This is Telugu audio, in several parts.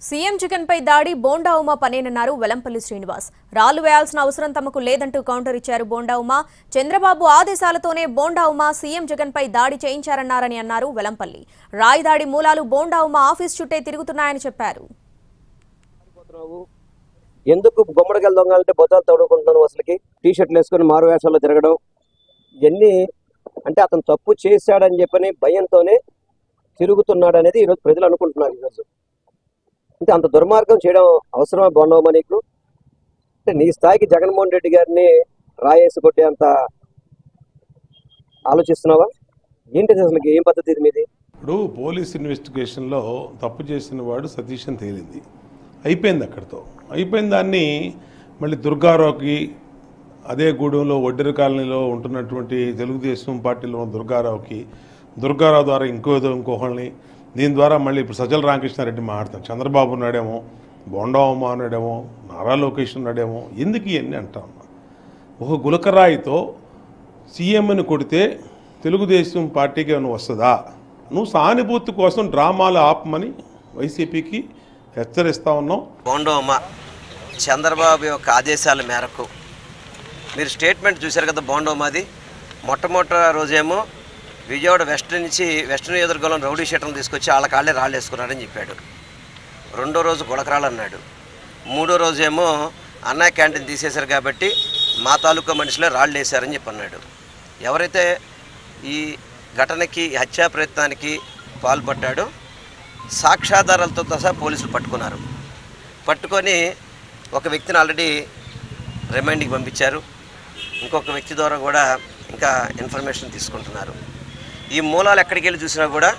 సీఎం జగన్ పై దాడి బోండా ఉమా పనేనన్నారు వెలంపల్లి శ్రీనివాస్. రాళ్లు వేయాల్సిన అవసరం తమకు లేదంటూ కౌంటర్ ఇచ్చారు బోండా ఉమా. చంద్రబాబు ఆదేశాలతోనే బోండా ఉమా సీఎం జగన్ పై దాడి చేయించారన్నారని అన్నారు వెలంపల్లి. రాయి దాడి మూలాలు బోండా ఉమా ఆఫీస్ చుట్టే తిరుగుతున్నాయని చెప్పారు. ఎందుకు బొమ్మడికెళ్ళ దొంగలంటే బొత్తాలు తడుకుంటున్నాను, అసలుకి టీషర్ట్లు వేసుకుని మారు వేషాల్లో తిరగడం, ఇవన్నీ అంటే అతను తప్పు చేశాడని చెప్పని భయంతోనే తిరుగుతున్నాడు అనేది ఈరోజు ప్రజలు అనుకుంటున్నారు. ఈరోజు అంటే అంత దుర్మార్గం చేయడం అవసరమా బోండవమా నీకు? అంటే నీ స్థాయికి జగన్మోహన్ రెడ్డి గారిని రాయేసి కొట్టే అంత ఆలోచిస్తున్నావా ఏంటి? అసలు ఏం పద్ధతి ఇది మీది? ఇప్పుడు పోలీస్ ఇన్వెస్టిగేషన్లో తప్పు చేసిన వాడు సతీష్ అని తేలింది, అయిపోయింది. అక్కడితో అయిపోయిన దాన్ని మళ్ళీ దుర్గారావుకి, అదే గూడెంలో ఒడ్డెర కాలనీలో ఉంటున్నటువంటి తెలుగుదేశం పార్టీలో ఉన్న దుర్గారావు ద్వారా ఇంకోళ్ళని, దీని ద్వారా మళ్ళీ ఇప్పుడు సజ్జల రామకృష్ణారెడ్డి మాట్లాడతాను, చంద్రబాబు ఉన్నాడేమో, బోండా ఉమా ఉన్నాడేమో, నారా లోకేష్ ఉన్నాడేమో. ఎందుకు ఇవన్నీ అంటా ఉన్నా? ఒక గులకరాయితో సీఎంని కొడితే తెలుగుదేశం పార్టీకి ఏమైనా వస్తుందా? నువ్వు సానుభూతి కోసం డ్రామాలు ఆపమని వైసీపీకి హెచ్చరిస్తా ఉన్నావు. బోండా ఉమా చంద్రబాబు యొక్క ఆదేశాల మేరకు మీరు స్టేట్మెంట్ చూశారు కదా. బోండా ఉమాది మొట్టమొదటి రోజేమో విజయవాడ వెస్ట్ నియోజకవర్గంలో రౌడీ షీటర్లు తీసుకొచ్చి వాళ్ళ కాళ్ళే రాళ్ళు వేసుకున్నారని చెప్పాడు. రెండో రోజు గులకరాళ్ళు అన్నాడు. మూడో రోజేమో అన్నా క్యాంటీన్ తీసేశారు కాబట్టి మా తాలూకా మనుషులే రాళ్ళు వేశారని చెప్పి అన్నాడు. ఎవరైతే ఈ ఘటనకి హత్యా ప్రయత్నానికి పాల్పడ్డాడో సాక్ష్యాధారాలతో సహా పోలీసులు పట్టుకున్నారు. పట్టుకొని ఒక వ్యక్తిని ఆల్రెడీ రిమాండ్కి పంపించారు. ఇంకొక వ్యక్తి ద్వారా కూడా ఇంకా ఇన్ఫర్మేషన్ తీసుకుంటున్నారు. ఈ మూలాలు ఎక్కడికి వెళ్ళి చూసినా కూడా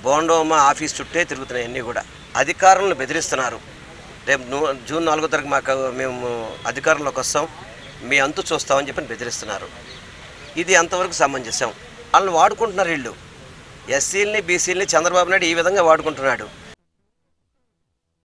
బోండా ఉమా ఆఫీస్ చుట్టే తిరుగుతున్నాయి. అన్నీ కూడా అధికారులను బెదిరిస్తున్నారు. రేపు జూన్ 4వ తారీఖు మేము అధికారంలోకి వస్తాం, మీ అంతు చూస్తామని చెప్పి బెదిరిస్తున్నారు. ఇది అంతవరకు సమంజసం. వాళ్ళని వాడుకుంటున్నారు వీళ్ళు. ఎస్సీలని బీసీలని చంద్రబాబు నాయుడు ఈ విధంగా వాడుకుంటున్నాడు.